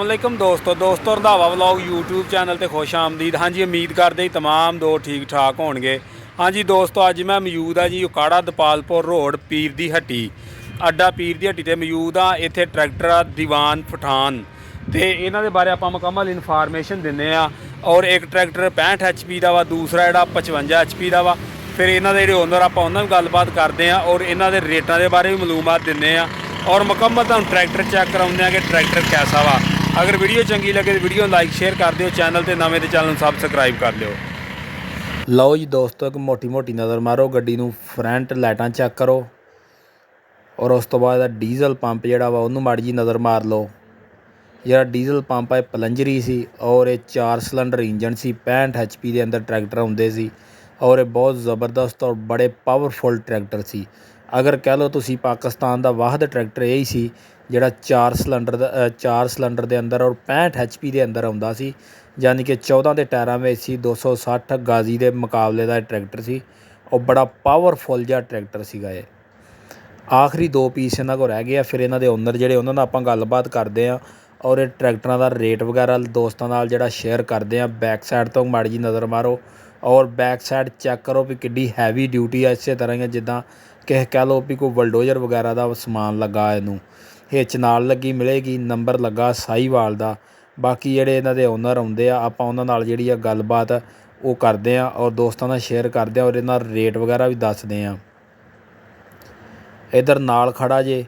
वालेकुम दोस्तों Randhawa vlog YouTube channel ते खुश आमदीद। हाँ जी, उम्मीद करते ही तमाम दो ठीक ठाक होणगे। हाँ जी दोस्तों, अज मैं मौजूद हाँ जी उकाड़ा दपालपुर रोड पीर दी हट्टी अड्डा पीर दी हट्टी ते मौजूद हाँ। इत्थे ट्रैक्टर आ दीवान पठान ते इन्हां दे बारे आपां मुकम्मल इन्फॉर्मेशन दिंदे आ। और एक ट्रैक्टर 65 HP दा वा, दूसरा जिहड़ा 55 HP दा वा। फिर इन्हां दे जिहड़े ओनर आपां उन्हां नाल गलबात करदे आ और इन्हां दे रेटां दे बारे भी मालूमात दिंदे आ और मुकम्मल तुहानूं ट्रैक्टर चैक कराउने आ कि ट्रैक्टर कैसा वा। अगर वीडियो चंगी लगे तो वीडियो लाइक शेयर कर दिओ, चैनल ते नवें ते चैनल सबसक्राइब कर लिओ। लो जी दोस्तों, एक मोटी मोटी नज़र मारो गड्डी नूं, फ्रंट लाइटां चैक करो और उस तो बाद डीजल पंप जिहड़ा वा उहनूं माड़ी जी नज़र मार लो। जिहड़ा डीजल पंप है पलंजरी सी और ये 4 सिलेंडर इंजन सी। 65 HP के अंदर ट्रैक्टर आउंदे सी और ये बहुत ज़बरदस्त और बड़े पावरफुल ट्रैक्टर सी। अगर कह लो तुसी पाकिस्तान का वाहद ट्रैक्टर यही सी जिहड़ा 4 सिलेंडर के अंदर और 65 HP के अंदर आउंदा सी, यानी कि 14 के टायरों में सी। 260 गाजी के मुकाबले का ट्रैक्टर सी और बड़ा पावरफुल जिहा ट्रैक्टर सीगा। ये आखिरी 2 पीस इन्हां कोल रह गए। फिर इन्हां दे ओनर जिहड़े उन्हां नाल आपां गलबात करदे आ और ये ट्रैक्टरां दा रेट वगैरह दोस्तां नाल जिहड़ा शेयर करदे आ। बैक साइड तो माड़ी जी नज़र मारो और बैक साइड चैक करो भी किड्डी हैवी ड्यूटी है। इस तरह ही जिद्दां कि कह लो भी कोई बुलडोजर वगैरह का समान लगा इनू, हिच नाल लगी मिलेगी, नंबर लगा साहीवाल का। बाकी जिहड़े इन्हां दे ओनर आउंदे आ आपां उन्हां नाल जिहड़ी गलबात वो करदे आ और दोस्तां नाल शेयर करदे आ और इन्हां रेट वगैरह भी दसदे आ। इधर नाल खड़ा जे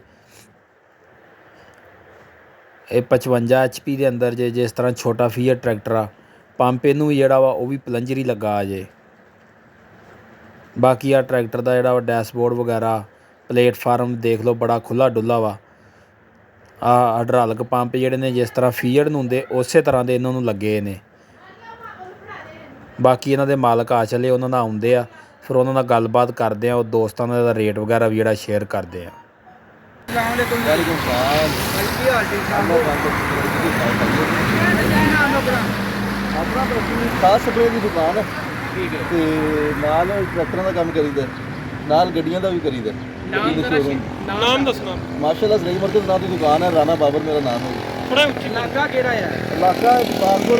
ये 55 HP के अंदर जे, जिस तरह छोटा फीयर ट्रैक्टर आ पंप इनू भी जिहड़ा वा वो भी पलंजरी लगा जे। बाकी आ ट्रैक्टर का जिहड़ा डैशबोर्ड वगैरह प्लेटफार्म देख लो, बड़ा खुला डुला वा। हाइड्रालिक पंप जिहड़े ने जिस तरह फीयड नूं हुंदे उस तरह के इन्हां नूं लगे ने। बाकी इन्हां दे मालक आ चले, उन्हां नाल आउंदे आ, फिर उन्हां नाल गलबात करदे आ और दोस्तां दा रेट वगैरह भी जिहड़ा शेयर करदे आ। अपना खास स्प्रे की दुकान है ते नाल ट्रैक्टरां दा काम करीदा, नाल गड्डियां दा भी करीदा। नाम दसना। माशाअल्लाह सही मरकज़ नाम की दुकान है, राना बाबर मेरा नाम है। थोड़ा इलाका केड़ा है? इलाका दीपालपुर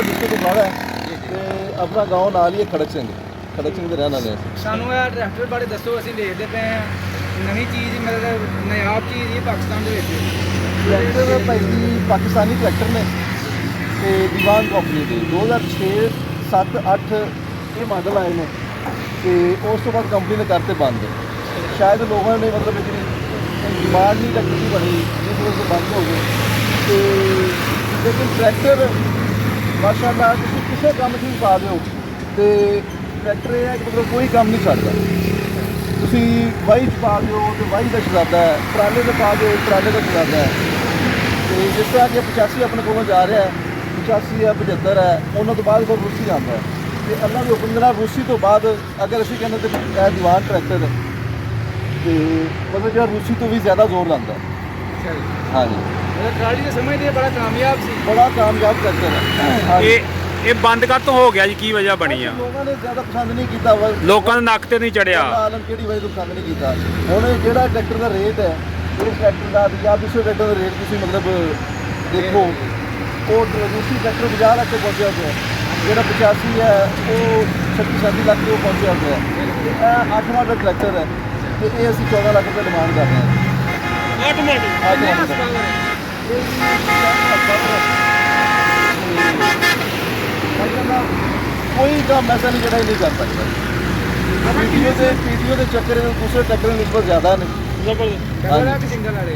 डिस्ट्रिक्ट उकाड़ा है ते अपना गाँव नाल ही है खड़क सिंह दे रहने वाले हैं। सानू ਇਹ ਟਰੈਕਟਰ ਬਾਰੇ ਦੱਸੋ, ਅਸੀਂ ਦੇਖਦੇ ਪਏ ਆ ਨਵੀਂ ਚੀਜ਼, ਮਤਲਬ ਨਾਯਾਬ ਚੀਜ਼ ਹੀ ਪਾਕਿਸਤਾਨ ਦੇ ਵਿੱਚ। ट्रैक्टर भाई जी पाकिस्तानी ट्रैक्टर ने ते दीवान कंपनी के 2006, 7, 8 ये मॉडल आए हैं तो उस तो बाद कंपनी ने करते बंद। शायद लोगों ने मतलब इतनी डिमांड नहीं ट्रैक्टर की बनी जिस वजह से बंद हो गए तो। लेकिन ट्रैक्टर माशाअल्लाह तुसीं किसी काम च भी पा दो तो ट्रैक्टर ये है कि मतलब कोई काम नहीं छड्डदा। तुसीं वाही च पा दो तो वाही का चलाता है, ट्राले से पा दो ट्राले का चलाता है। तो जिस तरह कि 85 अपने को जा रहा है, 85 है, 75 है, उन्होंने तो बाद फिर रूसी जाता है तो अल्लाह के हुक्म नाल रूसी तो बाद अगर असीं कहने तो यह दीवान ट्रैक्टर है तो मतलब जो रूसी तो भी ज़्यादा जोर लाता है। ਅੱਛਾ ਜੀ, हाँ जी, ਮਤਲਬ ਟਰਾਲੀ ਦੇ ਸਮਝਦੇ ਬੜਾ ਕਾਮਯਾਬ ਸੀ। बड़ा कामयाब ट्रैक्टर है। हाँ जी। ये बंद कद तो हो गया जी, की वजह बनी आ? लोगों ने ज़्यादा पसंद नहीं किया, लोगों ने नक ते नहीं चढ़िया। आलम किहड़ी वजह तो पसंद नहीं किया। हुण जिहड़ा ट्रैक्टर का रेट है, इस ट्रैक्टर का या दूसरे ट्रैक्टर का रेट तुसीं मतलब देखो वो दूसरी ट्रैक्टर 50 लाख से पहुँचा हुआ है, जो 85 है वो 36-37 लाख को पहुँचा हुआ है। ये 8 मॉडल ट्रैक्टर है तो ये असीं 14 लाख रुपये डिमांड कर रहे हैं। 8 मॉडल 8 ਕਿੰਨੇ मॉडल ਹਸਪਤਾਲ ਹੈ? कोई काम ऐसा नहीं जरा नहीं कर सकता। पीटीओ के चक्कर दूसरे ट्रैक्टर निस्बत ज़्यादा ने, जबरदस्त। ਡਬਲ ਆ ਕਿ ਸਿੰਗਲ ਵਾਲੇ?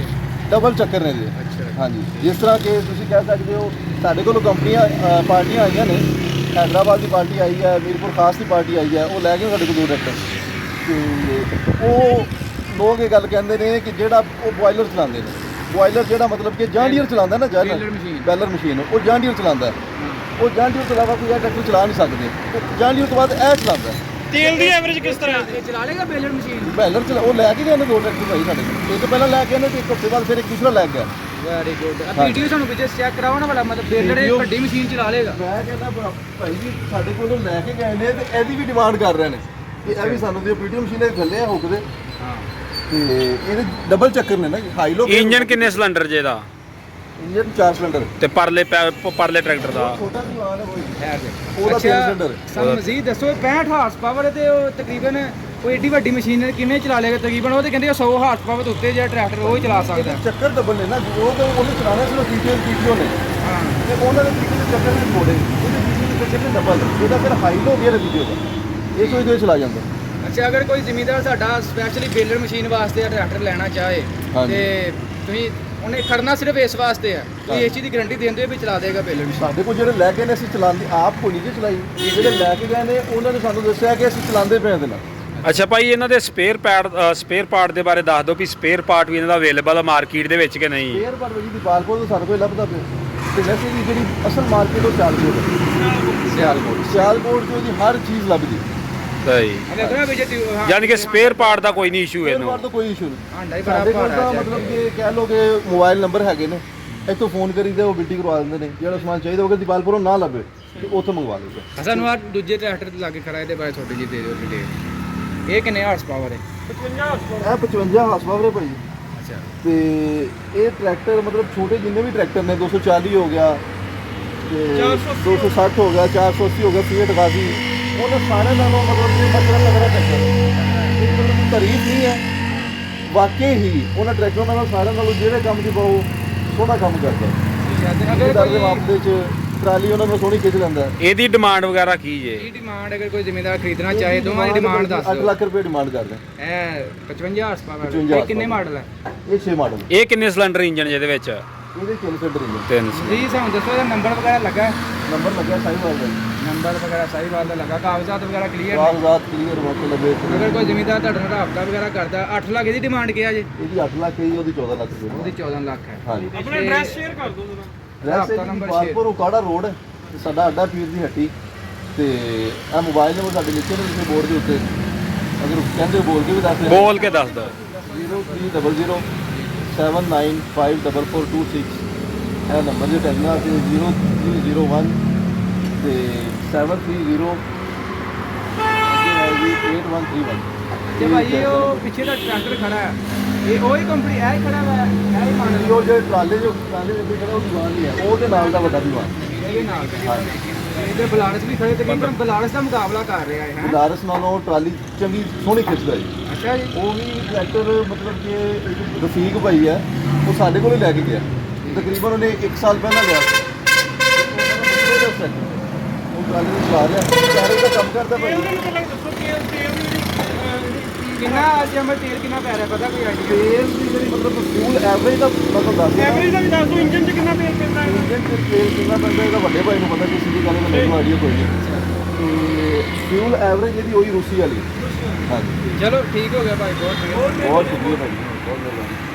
डबल चक्कर ने जी। ਅੱਛਾ हाँ जी, जिस तरह के तुसीं कह सकते हो साढ़े को कंपनियां पार्टियां आईयां ने, हैदराबाद की पार्टी आई है, मीरपुर खास की पार्टी आई है, वो लै गए साढ़े को 2 ट्रैक्टर तो वो लोग ये गल कहते हैं कि जेड़ा वो बॉयलर चलाते हैं, बॉयलर जेड़ा मतलब कि जांडियर चलाता है ना, बैलर मशीन वो जांडियर चलाता है, वो जांडियर तो इलावा कोई ट्रैक्टर चला नहीं सकते। तो जांडियर तो बाद यह चलाता है। तेल दी एवरेज किस तरह? ਇਹ ਚਲਾ ਲੇਗਾ ਬੇਲਰ ਮਸ਼ੀਨ? बैलर चला वो लैके गए 2 ट्रैक्टर भाई साढ़े एक पहले लैके आने तो 1 हफ्ते बाद फिर एक दूसरा लैके गया। Very good. ਵੀਡੀਓ ਸਾਨੂੰ ਪਿੱਛੇ ਚੈੱਕ ਕਰਾਓ ਨਾ ਵਾਲਾ, ਮਤਲਬ ਬੇਲਰ ਇਹ ਵੱਡੀ ਮਸ਼ੀਨ ਚਲਾ ਲੇਗਾ। ਮੈਂ ਕਹਿੰਦਾ ਭਾਈ ਜੀ ਸਾਡੇ ਕੋਲੋਂ ਲੈ ਕੇ ਗਏ ਨੇ ਤੇ ਇਹਦੀ ਵੀ ਡਿਮਾਂਡ ਕਰ ਰਹੇ ਨੇ ਕਿ ਇਹ ਵੀ ਸਾਨੂੰ ਦਿਓ। ਪੀਟੀਓ ਮਸ਼ੀਨ ਦੇ ਥੱਲੇ ਆ ਹੁੱਕ ਦੇ ਹਾਂ, ਤੇ ਇਹਦੇ ਡਬਲ ਚੱਕਰ ਨੇ ਨਾ, ਹਾਈ ਲੋ। इंजन किन्ने सिलेंडर जे दा? ਇੰਜਨ 4 ਸਿਲੰਡਰ ਤੇ ਪਰਲੇ ਟਰੈਕਟਰ ਦਾ ਛੋਟਾ ਦੀਵਾਨ ਹੈ ਕੋਈ ਹੈ ਜੀ ਉਹਦਾ 3 ਸਿਲੰਡਰ ਸਾਨੂੰ ਮਜ਼ੀਦ ਦੱਸੋ 65 ਹਾਰਸ ਪਾਵਰ ਤੇ ਉਹ ਤਕਰੀਬਨ ਕੋਈ ਏਡੀ ਵੱਡੀ ਮਸ਼ੀਨ ਕਿਵੇਂ ਚਲਾ ਲੇਗਾ ਤਕਰੀਬਨ ਉਹ ਤੇ ਕਹਿੰਦੇ 100 ਹਾਰਸ ਪਾਵਰ ਤੋਂ ਉੱਤੇ ਜਿਹੜਾ ਟਰੈਕਟਰ ਉਹ ਹੀ ਚਲਾ ਸਕਦਾ ਚੱਕਰ ਡਬਲ ਨੇ ਨਾ ਉਹ ਤਾਂ ਉਹਨੇ ਚਲਾਣਾ ਸਿਰਫ ਪੀਟੀਓ ਨੇ ਹਾਂ ਤੇ ਉਹਨਾਂ ਦੇ ਪੀਟੀਓ ਦੇ ਚੱਕਰ ਨਹੀਂ ਮੋੜੇ ਉਹਦੇ ਪੀਟੀਓ ਦੇ ਚੱਕਰ ਡਬਲ ਉਹਦਾ ਫਿਰ ਹਾਈ ਹੋ ਗਿਆ ਵੀਡੀਓ ਦਾ ਇਹ ਕੋਈ ਦੇ ਚਲਾ ਜਾਂਦਾ ਅੱਛਾ ਅਗਰ ਕੋਈ ਜ਼ਿਮੀਂਦਾਰ ਸਾਡਾ ਸਪੈਸ਼ਲੀ ਬੇਲਰ ਮਸ਼ੀਨ ਵਾਸਤੇ ਟਰੈਕਟਰ ਲੈਣਾ ਚਾਹੇ ਹਾਂਜੀ। ਤੇ ਤੁਸੀਂ ਉਹਨੇ ਖੜਨਾ ਸਿਰਫ ਇਸ ਵਾਸਤੇ ਹੈ ਤੁਸੀਂ ਇਸ ਚੀਜ਼ ਦੀ ਗਾਰੰਟੀ ਦਿੰਦੇ ਹੋ ਵੀ ਚਲਾ ਦੇਗਾ ਬੇਲਰ ਮਸ਼ੀਨ ਸਾਡੇ ਕੋਲ ਜਿਹੜੇ ਲੈ ਕੇ ਨੇ ਅਸੀਂ ਚਲਾਉਂਦੇ ਆਪ ਕੋਈ ਨਹੀਂ ਜੀ ਚਲਾਈ ਜਿਹੜੇ ਲੈ ਕੇ ਗਏ ਨੇ ਉਹਨਾਂ ਨੇ ਸਾਨੂੰ ਦੱਸਿਆ ਕਿ ਅਸੀਂ ਚਲਾਉਂਦੇ ਪਏ ਇਹਦੇ ਨਾਲ ਅੱਛਾ ਭਾਈ ਇਹਨਾਂ ਦੇ ਸਪੇਅਰ ਪਾਰਟ ਦੇ ਬਾਰੇ ਦੱਸ ਦਿਓ ਵੀ ਸਪੇਅਰ ਪਾਰਟ ਵੀ ਇਹਨਾਂ ਦਾ ਅਵੇਲੇਬਲ ਆ ਮਾਰਕੀਟ ਦੇ ਵਿੱਚ ਕਿ ਨਹੀਂ। 에ਅਰ ਪਰ ਵਜੀ ਦੀ ਬਾਲਕੋਟ ਤੋਂ ਸਾਡੇ ਕੋਲ ਲੱਭਦਾ ਪਿਆ ਤੇ ਵੈਸੇ ਵੀ ਜਿਹੜੀ ਅਸਲ ਮਾਰਕੀਟ ਉਹ ਸਿਆਲਕੋਟ ਜੋ ਇਹਦੀ ਹਰ ਚੀਜ਼ ਲੱਭਦੀ ਸਹੀ ਅਗਰ ਅਗਰ ਵੀ ਜੇ ਯਾਨੀ ਕਿ ਸਪੇਅਰ ਪਾਰਟ ਦਾ ਕੋਈ ਨਹੀਂ ਇਸ਼ੂ ਸਪੇਅਰ ਇਹਨੂੰ। ਪਾਰਟ ਤੋਂ ਕੋਈ ਇਸ਼ੂ ਨਹੀਂ ਹਾਂਡਾ ਹੀ ਬੜਾ ਸਾਡੇ ਕੋਲ ਭਾਰਾ ਤਾਂ ਹੈ ਮਤਲਬ ਕਿ ਕਹਿ ਲਓ ਕਿ ਮੋਬਾਈਲ ਨੰਬਰ ਹੈਗੇ ਨੇ ਇੱਥੋਂ ਫੋਨ ਕਰੀਦਾ ਉਹ ਬਿਲਟੀ ਕਰਵਾ ਦਿੰਦੇ ਨੇ ਜਿਹੜਾ ਸਮਾਨ ਚਾਹੀਦਾ ਹੋਵੇ ਦੀਪਾਲਪੁਰੋਂ ਨਾ ਲੱਭੇ ਤੇ ਉੱਥੋਂ ਮੰਗਵਾ ਲਈਦਾ। ਸਾਨੂੰ ਆ ਦੂਜੇ ਟਰੈਕਟਰ ਤੇ ਲਾਗੇ ਖੜਾ ਇਹਦੇ ਬਾਰੇ ਥੋੜੀ ਜਿਹੀ ਦੇ ਦਿਓ ਡਿਟੇਲ ਇਹ ਕਿੰਨੇ ਹਾਰਸ ਪਾਵਰ ਹੈ ਇਹ 55 ਹਾਰਸ ਪਾਵਰ ਹੈ ਭਾਈ ਅੱਛਾ ਤੇ ਇਹ ਟਰੈਕਟਰ ਮਤਲਬ ਛੋਟੇ ਜਿੰਨੇ ਵੀ ਟਰੈਕਟਰ ਨੇ 240 ਹੋ ਗਿਆ ਤੇ 260 ਹੋ ਗਿਆ 480 ਹੋ ਗਿਆ ਫੀਟ ਗਾਜ਼ੀ ਉਹਨਾਂ ਸਾਰੇ ਨਾਲੋਂ ਮਤਲਬ ਕਿ ਮਸਲਾ ਲੱਗਦਾ ਟਰੈਕਟਰ ਇਹ ਮਤਲਬ ਕਿ ਤਾਰੀਫ ਨਹੀਂ ਹੈ ਵਾਕਈ ਹੀ ਉਹਨਾਂ ਟਰੈਕਟਰਾਂ ਨਾਲੋਂ ਸਾਰਿਆਂ ਨਾਲੋਂ ਜਿਹੜੇ ਕੰਮ ਦੀ ਬਹੁਤ ਸੋਹਣਾ ਕੰਮ ਕਰਦਾ ਅਗਰ ਅਗਰ ਦੇ ਕੋਈ ਮਾਮਲੇ 'ਚ ਟਰਾਲੀ ਉਹਨਾਂ ਨੂੰ ਸੋਹਣੀ ਖਿੱਚ ਲੈਂਦਾ ਇਹਦੀ ਡਿਮਾਂਡ ਵਗੈਰਾ ਕੀ ਜੇ? ਕੀ ਡਿਮਾਂਡ ਅਗਰ ਕੋਈ ਜ਼ਿਮੀਂਦਾਰ ਖਰੀਦਣਾ ਚਾਹੇ ਦੋਵਾਂ ਦੀ ਡਿਮਾਂਡ ਦੱਸ 8 ਦਿਓ ਲੱਖ ਰੁਪਏ ਡਿਮਾਂਡ ਕਰਦੇ ਇਹ 55 ਹਾਰਸ ਪਾਵਰ 55 ਇਹ ਕਿੰਨੇ ਮਾਡਲ ਹੈ ਇਹ 6 ਮਾਡਲ ਇਹ ਕਿੰਨੇ ਸਿਲੰਡਰ ਇੰਜਨ ਜਿਹਦੇ ਵਿੱਚ? ਇਹਦੇ 3 ਸਿਲੰਡਰ ਇੰਜਨ ਤਿੰਨ ਜੀ ਸਾਨੂੰ ਦੱਸੋ ਇਹਦਾ ਨੰਬਰ ਵਗੈਰਾ ਲੱਗਾ ਨੰਬਰ ਲੱਗਿਆ ਸਾਈਵਾਲ ਦਾ ਨੰਬਰ ਵਗੈਰਾ ਸਹੀ ਬਾਤ ਦਾ ਲੱਗਾ ਕਾਗਜ਼ਾਤ ਵਗੈਰਾ ਕਲੀਅਰ ਨੇ ਕਾਗਜ਼ਾਤ ਕਲੀਅਰ ਵਾਕੇ ਲੱਗੇ ਅਗਰ ਕੋਈ ਜ਼ਿਮੀਂਦਾਰ ਤੁਹਾਡੇ ਨਾਲ ਰਾਬਤਾ ਵਗੈਰਾ ਕਰਦਾ 8 ਲੱਖ ਇਹਦੀ ਡਿਮਾਂਡ ਕੀ ਹੈ ਜੀ ਇਹਦੀ 8 ਲੱਖ ਹੈ ਜੀ, ਉਹਦੀ 14 ਲੱਖ ਰੁਪਏ ਉਹਦੀ 14 ਲੱਖ ਹੈ ਹਾਂਜੀ ਆਪਣਾ ਐਡਰੈਸ ਸ਼ੇਅਰ ਕਰ ਦਿਓ ਜਰਾ ਵੈਸੇ ਹਫ਼ਤਾ ਨੰਬਰ ਬਾਲਪੁਰ ਉਕਾੜਾ ਰੋਡ ਤੇ ਸਾਡਾ ਅੱਡਾ ਪੀਰ ਦੀ ਹੱਟੀ ਤੇ ਆ ਮੋਬਾਈਲ ਨੰਬਰ ਸਾਡੇ ਲਿਖੇ ਨੇ ਤੁਸੀਂ ਬੋਰਡ ਦੇ ਉੱਤੇ ਅਗਰ ਕਹਿੰਦੇ ਹੋ ਬੋਲ ਕੇ ਵੀ ਦੱਸ ਦਿਓ ਬੋਲ ਕੇ ਦੱਸ ਦਿਓ। 0300 79544426 ਇਹ ਨੰਬਰ ਜੇ ਟੈਗਨਾ ਤੇ 0301 ਤੇ 730 8131 ਤੇ ਭਾਈ ਉਹ ਪਿੱਛੇ ਦਾ ਟਰੈਕਟਰ ਖੜਾ ਹੈ ਇਹ ਉਹੀ ਕੰਪਨੀ ਇਹ ਹੀ ਖੜਾ ਵਾ ਇਹ ਹੀ ਮਾਡਲ ਉਹ ਜਿਹੜੇ ਟਰਾਲੇ ਦੇ ਅੱਗੇ ਖੜਾ ਉਹ ਦੀਵਾਨ ਨਹੀਂ ਹੈ ਉਹਦੇ ਨਾਲ ਦਾ ਵੱਡਾ ਦੀਵਾਨ ਇਹਦੇ ਨਾਲ ਇਹਦੇ ਬਲਾਰਸ ਵੀ ਖੜੇ ਤਕਰੀਬਨ ਬਲਾਰਸ ਦਾ ਮੁਕਾਬਲਾ ਕਰ ਰਿਹਾ ਹੈ ਦਾਰਸ ਨਾਲੋਂ ਟਰਾਲੀ ਚੰਗੀ ਸੋਹਣੀ ਖਿੱਚਦਾ ਜੀ ਅੱਛਾ ਜੀ ਉਹ ਵੀ ਟਰੈਕਟਰ ਮਤਲਬ ਕਿ ਇੱਕ ਰਫੀਕ ਭਾਈ ਹੈ ਉਹ ਸਾਡੇ ਕੋਲ ਹੀ ਲੈ ਕੇ ਗਿਆ ਤਕਰੀਬਨ ਉਹਨੇ 1 ਸਾਲ ਪਹਿਲਾਂ ਲਿਆ ਸੀ ਉਹ ਟਰਾਲੀ ਨੂੰ ਚਲਾ ਰਿਹਾ ਟਰਾਲੀ ਦਾ ਕੰਮ ਕਰਦਾ ਭਾਈ ਇਹਨੂੰ ਪਹਿਲਾਂ ਦੱਸੋ ਕਿ ਤੇਲ ਕਿੰਨਾ ਅੱਜ ਹਮੇ ਤੇਲ ਕਿੰਨਾ ਪੈ ਰਿਹਾ ਪਤਾ ਕੋਈ ਆਈਡੀਆ ਤੇਲ ਦੀ ਜਿਹੜੀ ਮਤਲਬ ਫੂਲ ਐਵਰੇਜ ਦਾ ਮਤਲਬ ਦੱਸ ਦਿਆਂ ਐਵਰੇਜ ਦਾ ਵੀ ਦੱਸ ਦਿਓ ਇੰਜਨ 'ਚ ਕਿੰਨਾ ਤੇਲ ਪੈਂਦਾ ਹੈ ਇੰਜਨ ਤੇ ਤੇਲ ਕਿੰਨਾ ਪੈਂਦਾ ਇਹਦਾ ਵੱਡੇ ਭਾਈ ਨੂੰ ਪਤਾ ਕਿਸੇ ਦੀ ਗੱਲ ਮੈਨੂੰ ਆਈਡੀਆ ਕੋਈ ਨਹੀਂ ਤੇ ਫਿਊਲ ਐਵਰੇਜ ਇਹਦੀ ਉਹੀ ਰੂਸੀ ਵਾਲੀ ਹਾਂਜੀ ਚਲੋ ਠੀਕ ਹੋ ਗਿਆ ਭਾਈ ਬਹੁਤ ਬਹੁਤ ਸ਼ੁਕਰੀਆ ਭਾਈ ਬਹੁਤ ਮਿਹਰਬਾਨੀ